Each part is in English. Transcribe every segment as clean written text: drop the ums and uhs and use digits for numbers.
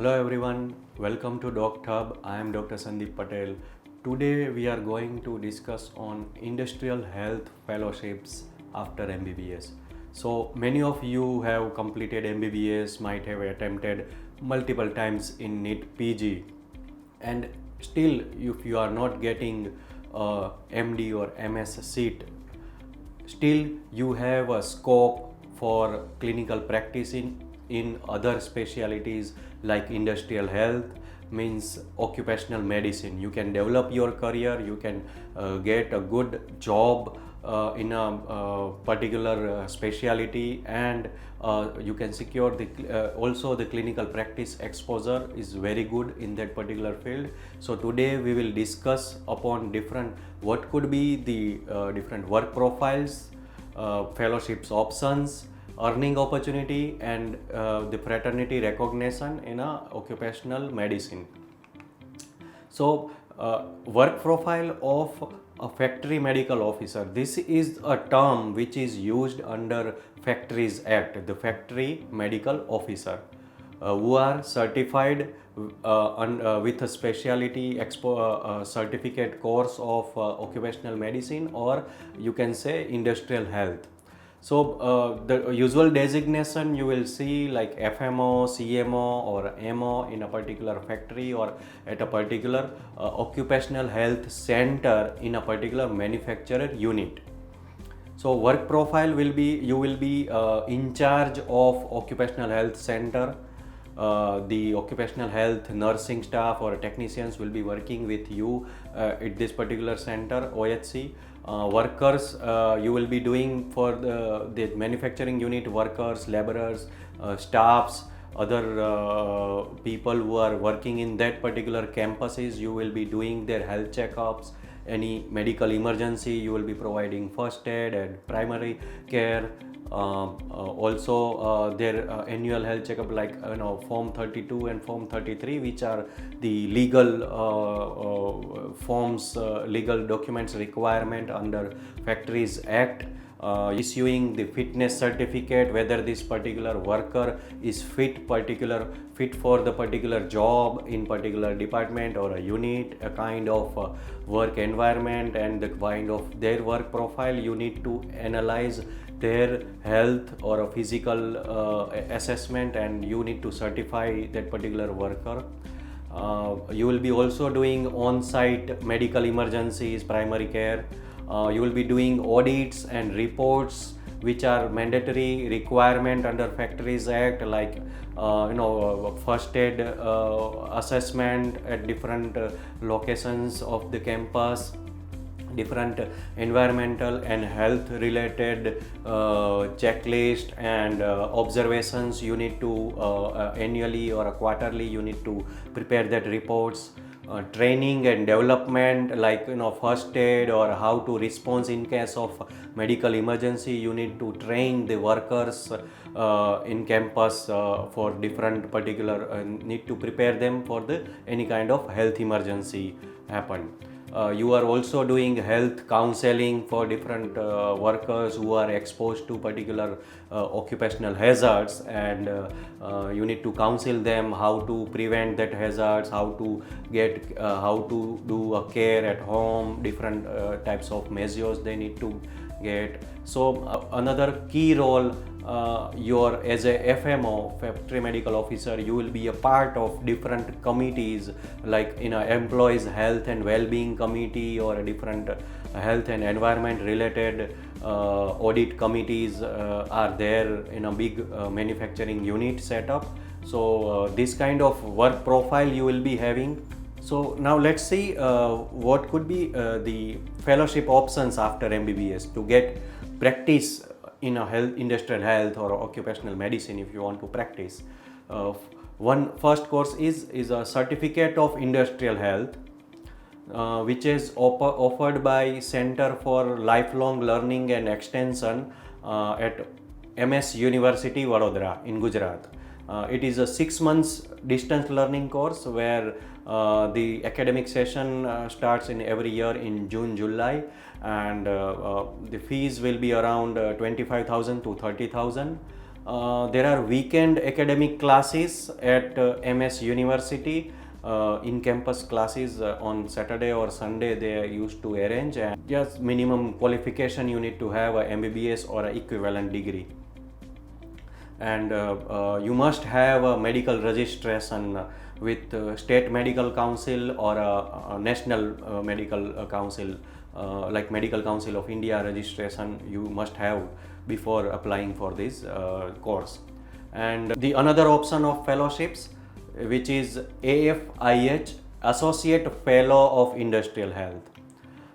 Hello everyone, welcome to DocTub. I am Dr. Sandeep Patel. Today we are going to discuss on industrial health fellowships after MBBS. So many of you have completed MBBS, might have attempted multiple times in NEET PG, and still if you are not getting a MD or MS seat, still you have a scope for clinical practice in other specialties like industrial health, means occupational medicine. You can develop your career, you can get a good job in a particular specialty, and you can secure also the clinical practice exposure is very good in that particular field. So today we will discuss upon what could be the different work profiles, fellowships options, earning opportunity, and the fraternity recognition in occupational medicine. So, work profile of a factory medical officer. This is a term which is used under Factories Act, the factory medical officer, who are certified with a specialty certificate course of occupational medicine, or you can say industrial health. So the usual designation you will see like FMO, CMO or MO in a particular factory, or at a particular occupational health center in a particular manufacturer unit. So work profile will be, you will be in charge of occupational health center. The occupational health nursing staff or technicians will be working with you at this particular center, OHC. Workers, you will be doing for the manufacturing unit workers, laborers, staffs, other people who are working in that particular campuses. You will be doing their health checkups. Any medical emergency, you will be providing first aid and primary care. Also their annual health checkup, like form 32 and form 33, which are the legal forms, legal documents requirement under Factories Act. Issuing the fitness certificate, whether this particular worker is fit for the particular job in particular department or a unit, a kind of work environment, and the kind of their work profile. You need to analyze their health or a physical assessment, and you need to certify that particular worker. You will be also doing on-site medical emergencies, primary care. You will be doing audits and reports, which are mandatory requirement under Factories Act, like first aid assessment at different locations of the campus, different environmental and health related checklist and observations. You need to annually or quarterly you need to prepare that reports. Training and development, like first aid or how to respond in case of medical emergency. You need to train the workers in campus for different particular need to prepare them for any kind of health emergency happen. You are also doing health counseling for different workers who are exposed to particular occupational hazards, and you need to counsel them how to prevent that hazards, how to do a care at home, different types of measures they need to get. So another key role, as a FMO, factory medical officer, you will be a part of different committees, like employees health and well-being committee, or a different health and environment related audit committees are there in a big manufacturing unit setup. So this kind of work profile you will be having. So now let's see what could be the fellowship options after MBBS to get practice in a industrial health or occupational medicine. If you want to practice, one first course is a certificate of industrial health, which is offered by Center for Lifelong Learning and Extension at MS University, Vadodara in Gujarat. It is a 6 months distance learning course where the academic session starts in every year in June, July, and the fees will be around 25,000 to 30,000. There are weekend academic classes at MS University. In-campus classes on Saturday or Sunday they used to arrange, and just minimum qualification you need to have a MBBS or a equivalent degree, and you must have a medical registration with state medical council or a national medical council, like Medical Council of India registration you must have before applying for this course. And the another option of fellowships, which is AFIH, Associate Fellow of Industrial Health.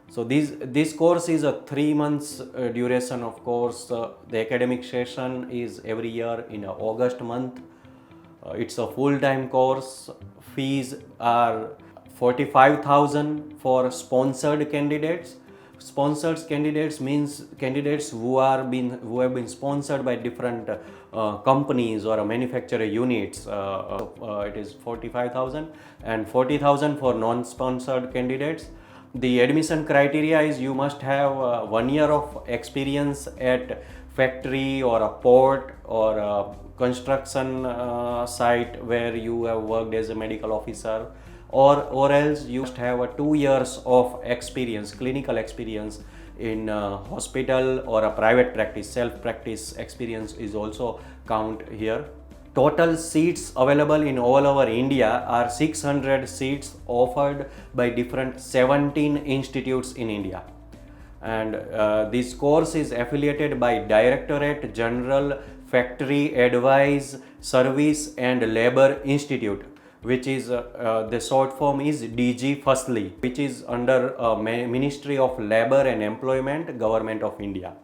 So this course is a 3 months duration of course. The academic session is every year in August month. It's a full-time course. Fees are 45,000 for sponsored candidates. Sponsored candidates means candidates who have been sponsored by different companies or manufacturer units. It is 45,000, and 40,000 for non-sponsored candidates. The admission criteria is you must have 1 year of experience at factory or a port or a construction site where you have worked as a medical officer, or else you must have a 2 years of experience, clinical experience in hospital or a private practice. Self-practice experience is also count here. Total seats available in all over India are 600 seats offered by different 17 institutes in India. And this course is affiliated by Directorate General Factory Advice Service and Labour Institute, which is the short form is DG Firstly, which is under Ministry of Labour and Employment, Government of India.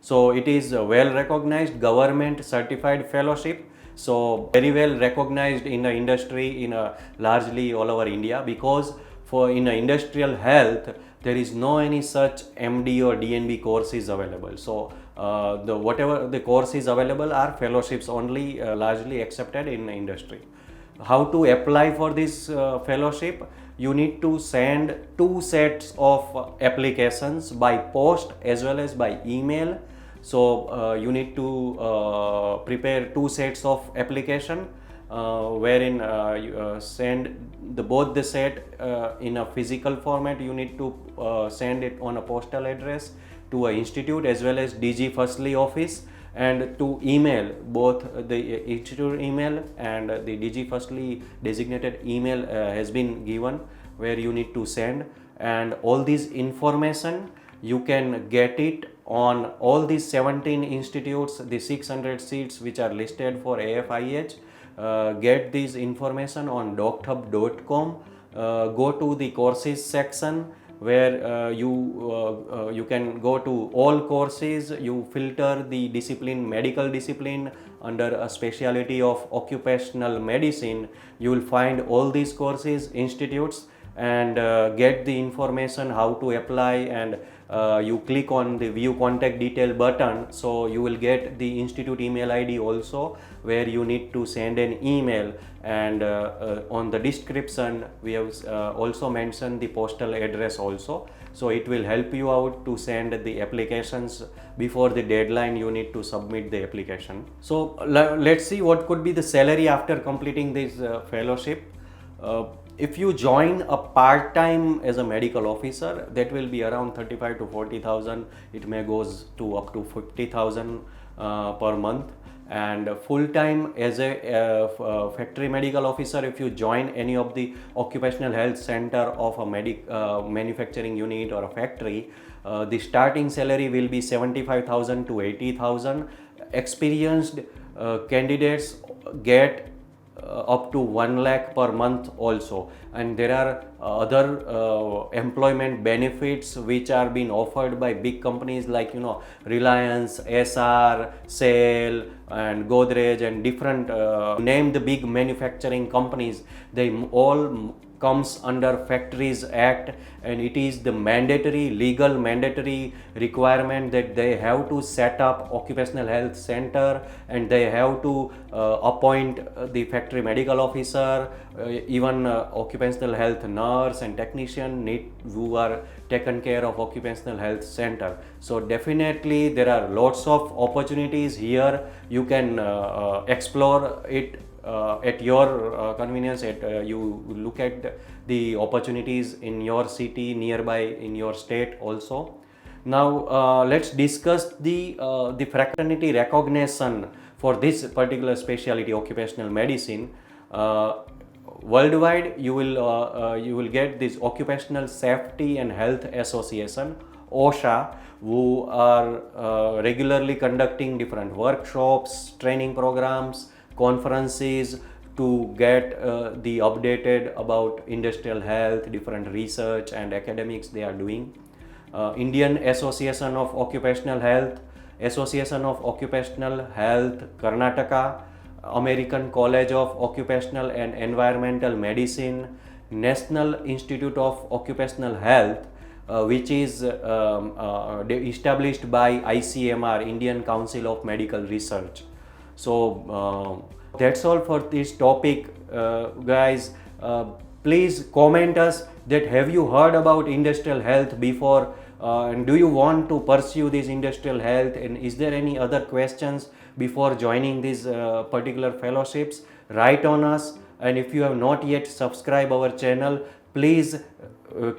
So it is a well recognized government certified fellowship, so very well recognized in the industry in largely all over India, because for in industrial health there is no any such MD or DNB courses available. So the whatever the courses available are fellowships only, largely accepted in industry. How to apply for this fellowship? You need to send 2 sets of applications by post as well as by email. So you need to prepare 2 sets of application, wherein you send both the set in a physical format. You need to send it on a postal address to a institute as well as DG Firstly office, and to email, both the institute email and the DG Firstly designated email has been given where you need to send. And all these information you can get it on all these 17 institutes, the 600 seats which are listed for AFIH. Get this information on docthub.com. Go to the courses section where you can go to all courses. You filter the discipline, medical discipline, under a specialty of occupational medicine. You will find all these courses, institutes, and get the information how to apply, and you click on the view contact detail button, so you will get the institute email ID also, where you need to send an email. And on the description we have also mentioned the postal address also, so it will help you out to send the applications before the deadline you need to submit the application. So let's see what could be the salary after completing this fellowship. If you join a part-time as a medical officer, that will be around 35 to 40,000. It may goes to up to 50,000 per month. And full-time as a factory medical officer, if you join any of the occupational health center of a manufacturing unit or a factory, the starting salary will be 75,000 to 80,000. Experienced candidates get up to 1 lakh per month also. And there are other employment benefits which are being offered by big companies like Reliance, SR, Sale and Godrej and different name the big manufacturing companies. They all comes under Factories Act, and it is the legal mandatory requirement that they have to set up occupational health center, and they have to appoint the factory medical officer, even occupational health nurse and technician who are taken care of occupational health center. So definitely there are lots of opportunities here. You can explore it at your convenience. You look at the opportunities in your city, nearby, in your state also. Now let's discuss the fraternity recognition for this particular specialty, occupational medicine. Worldwide, you will get this Occupational Safety and Health Association, OSHA, who are regularly conducting different workshops, training programs, conferences to get the updated about industrial health, different research and academics they are doing. Indian Association of Occupational Health, Association of Occupational Health Karnataka, American College of Occupational and Environmental Medicine, National Institute of Occupational Health, which is established by ICMR, Indian Council of Medical Research. So that's all for this topic, guys. Please comment us that have you heard about industrial health before, and do you want to pursue this industrial health, and is there any other questions before joining these particular fellowships? Write on us, and if you have not yet subscribed our channel, please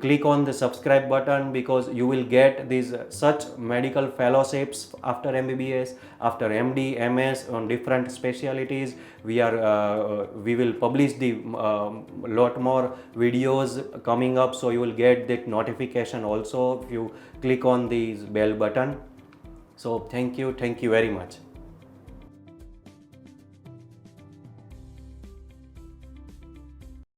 click on the subscribe button, because you will get these such medical fellowships after MBBS, after MD, MS on different specialties. We will publish the lot more videos coming up, so you will get that notification also if you click on the bell button. So thank you very much.